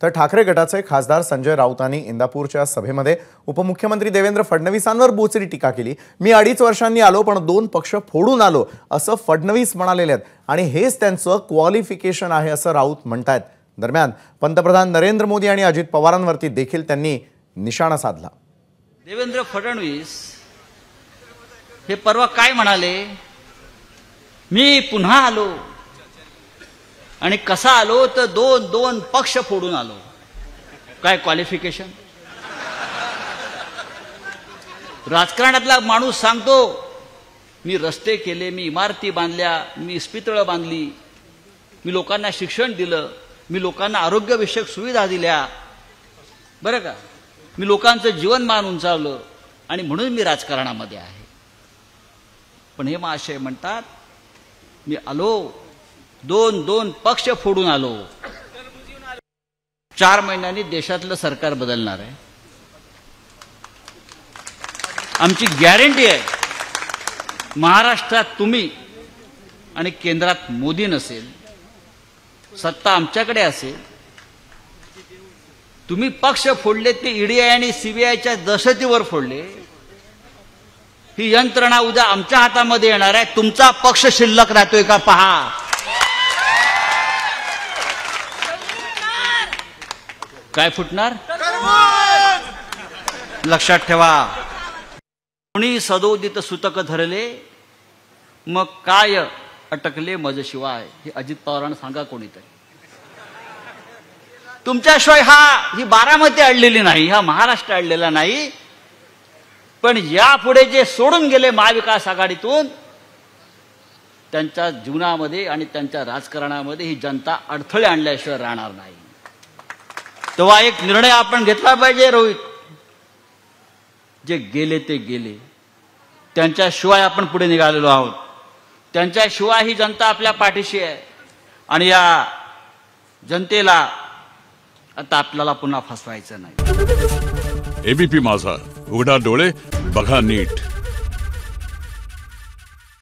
तर ठाकरे गटाचे खासदार संजय राऊतांनी इंदापूरच्या सभेमध्ये उपमुख्यमंत्री देवेंद्र फडणवीसांवर बोचरी टीका केली। मी 2.5 वर्षांनी आलो पण 2 पक्ष फोडून आलो असं फडणवीस म्हणालेले आहेत आणि हेच त्यांचं क्वालिफिकेशन आहे असं राऊत म्हणतात। दरम्यान पंतप्रधान नरेंद्र मोदी आणि अजित पवारांवरती देखील त्यांनी निशाणा साधला। देवेंद्र फडणवीस हे परवा काय म्हणाले, मी पुन्हा आलो आणि कसा आलो तर दोन पक्ष फोडून आलो। काय क्वालिफिकेशन? राजकारणातला माणूस सांगतो मी रस्ते केले, मी इमारती बांधल्या, मी इस्पितळं बांधली, मी लोकांना शिक्षण दिलं, मी लोकांना आरोग्यविषयक सुविधा दिल्या, बरं का, मी लोकांचं जीवनमान उंचावलं आणि म्हणून मी राजकारणामध्ये आहे। पण हे महाशय म्हणतात मी आलो दोन पक्ष फोडून आलो। 4 महिन्यांनी देशातलं सरकार बदलणार आहे। आमची गॅरंटी आहे, महाराष्ट्रात तुम्ही आणि केंद्रात मोदी नसेल, सत्ता आमच्याकडे असेल। तुम्ही पक्ष फोडले ते ईडी आणि सीबीआयच्या दहशतीवर फोडले। ही यंत्रणा उद्या आमच्या हातामध्ये येणार आहे। तुमचा पक्ष शिल्लक राहतोय का पहा। काय फुटणार? लक्षात ठेवा, कोणी सदोदित सुतक धरले मग काय अटकले मज शिवाय। हे अजित पवारांना सांगा कोणीतरी। तुमच्याशिवाय ही बारामती अडलेली नाही, हा महाराष्ट्र अडलेला नाही। पण यापुढे जे सोडून गेले महाविकास आघाडीतून, त्यांच्या जीवनामध्ये आणि त्यांच्या राजकारणामध्ये ही जनता अडथळे आणल्याशिवाय राहणार नाही। तेव्हा एक निर्णय आपण घेतला पाहिजे रोहित, जे गेले ते गेले, त्यांच्याशिवाय आपण पुढे निघालेलो आहोत। त्यांच्याशिवाय ही जनता आपल्या पाठीशी आहे आणि या जनतेला आता आपल्याला पुन्हा फसवायचं नाही। एबीपी माझा, उघडा डोळे बघा नीट।